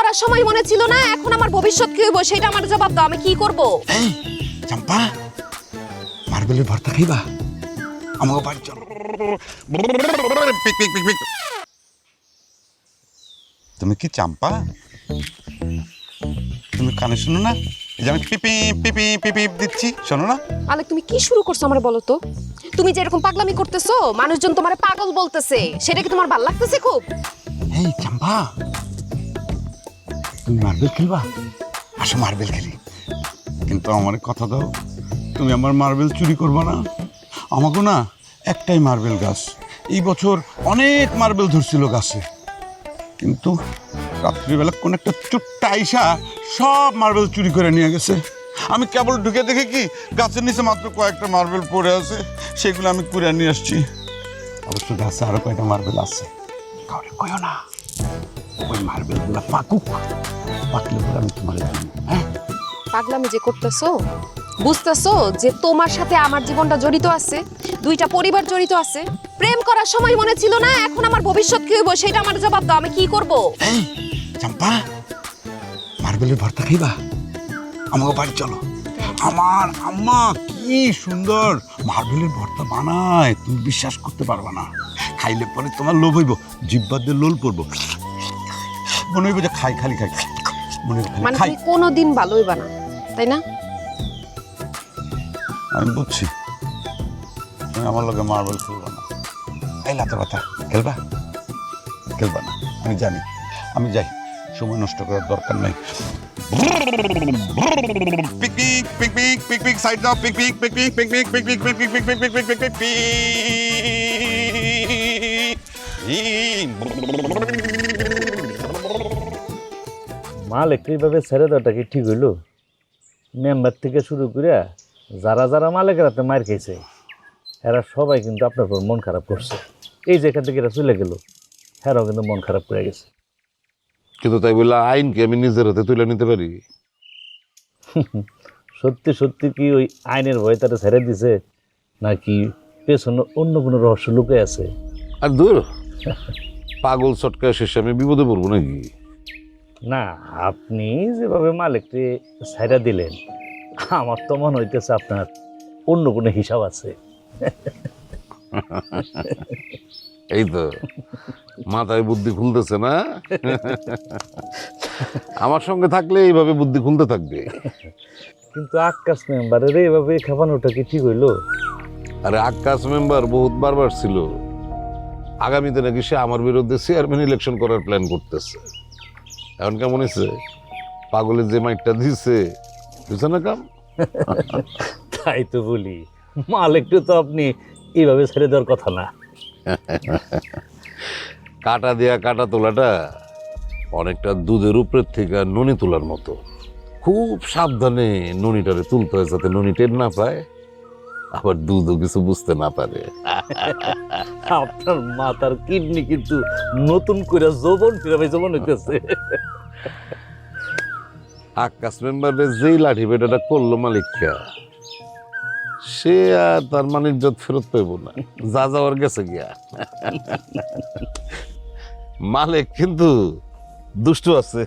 করার সময় মনে ছিল না, এখন আমার ভবিষ্যৎ কি হইব সেটা আমার জবাব দাও, আমি কি করব? এই চম্পা, মার্বেলের ভর্তা খাইবা? আমাকে বাড়ি চলো। পিক পিক পিক পিক। তুমি কি চাম্পা? তুমি কানে শোনো না? এই যে আমি পিপি পিপি পিপি দিচ্ছি, শোনো না? আলেক, তুমি কি শুরু করছো আমার বলো তো? তুমি যে এরকম পাগলামি করতেছো, মানুষজন তোমারে পাগল বলতেছে, সেটা কি তোমার ভালো লাগতেছে খুব? এই চাম্পা, তুমি মার্বেল খেলবা? আসো মার্বেল খেলি, কিন্তু আমার কথা দাও, তুমি আমার মার্বেল চুরি করবা না। আমাকে না একটাই মার্বেল গাছ, এই বছর অনেক মার্বেল ধরছিল গাছে, কিন্তু রাত্রিবেলা কোন একটা চুট্টা আইসা সব মার্বেল চুরি করে নিয়ে গেছে। আমি কেবল ঢুকে দেখে কি গাছের নিচে মাত্র কয়েকটা মার্বেল পড়ে আছে, সেগুলো আমি কুড়িয়ে নিয়ে আসছি। অবশ্য গাছে আরো কয়েকটা মার্বেল আছে, কাউরে কইও না। ওই মার্বেলগুলো পাকুক, পাকলে পরে আমি তোমার জানি। হ্যাঁ, পাগলামি যে করতেছো, বুঝতেছো যে তোমার সাথে আমার জীবনটা জড়িত আছে, দুইটা পরিবার জড়িত আছে। প্রেম করার সময় মনে ছিল না, এখন আমার ভবিষ্যৎ কি হইব সেটা আমার জবাব দাও, আমি কি করব? এই চম্পা, মার্বেলের ভর্তা খাইবা? আমাকে বাড়ি চলো। আমার আম্মা কি সুন্দর মার্বেলের ভর্তা বানায়, তুমি বিশ্বাস করতে পারবা না। খাইলে পরে তোমার লোভ হইব, জিহ্বা দিয়ে লোল পড়বো, মনে হইব যে খাই, খালি খাই, মনে হইব মানে খাই। তুমি কোনোদিন ভালো হইবা না, তাই না? আমি বুঝছি, তুমি আমার লগে মার্বেল খেলবা না। এই লাতা পাতা খেলবা? খেলবা না, আমি জানি। আমি যাই, সময় নষ্ট করার দরকার নাই। পিক পিক পিক পিক পিক পিক সাইড দাও, পিক পিক পিক পিক পিক পিক পিক পিক পিক পিক পিক পিক পিক পিক পিক পিক। মালিক এইভাবে ছেড়ে দেওয়াটা কি ঠিক হইল? মেম্বার থেকে শুরু করে যারা যারা মালিকের হাতে মার খেয়েছে, এরা সবাই কিন্তু আপনার উপর মন খারাপ করছে। এই যে এখান থেকে এরা চলে গেল, এরাও কিন্তু মন খারাপ করে গেছে। কিন্তু তাই বলে আইনকে আমি নিজের হাতে তুলে নিতে পারি? সত্যি সত্যি কি ওই আইনের ভয় তারা ছেড়ে দিছে, নাকি পেছনে অন্য কোনো রহস্য লুকে আছে? আর দূর, পাগল চটকা শেষে আমি বিপদে পড়বো নাকি? না, আপনি যেভাবে মালিককে ছাইড়া দিলেন, আমার তো মনে হইতেছে আপনার অন্য কোনো হিসাব আছে। এই তো মাথায় বুদ্ধি খুলতেছে না? আমার সঙ্গে থাকলে এইভাবে বুদ্ধি খুলতে থাকবে। কিন্তু আকাশ মেম্বারের এইভাবে খাবানোটা কি ঠিক হইলো? আরে আকাশ মেম্বার বহুত বারবার ছিল, আগামীতে নাকি সে আমার বিরুদ্ধে চেয়ারম্যান ইলেকশন করার প্ল্যান করতেছে। এখন কেমন হয়েছে? পাগলের যে মাইকটা দিছে, বুঝছে না কাম? তাই তো বলি, মালিককে তো আপনি এইভাবে ছেড়ে দেওয়ার কথা না। কাটা দেয়া কাটা তোলাটা অনেকটা দুধের উপরের থেকে ননি তোলার মতো। খুব সাবধানে ননিটারে তুলতে হয়, যাতে ননি টের না পায়, আবার দুধও কিছু বুঝতে না পারে। আপনার মাথার কিডনি কিন্তু নতুন করে যৌবন ফিরাবে, যৌবন হইতেছে। আকাশ মেম্বারের যেই লাঠি বেটাটা করলো মালিকটা, সে আর তার মানিক ইজ্জত ফেরত পাইব না, যা যাওয়ার গেছে গিয়া। মালিক কিন্তু দুষ্ট আছে।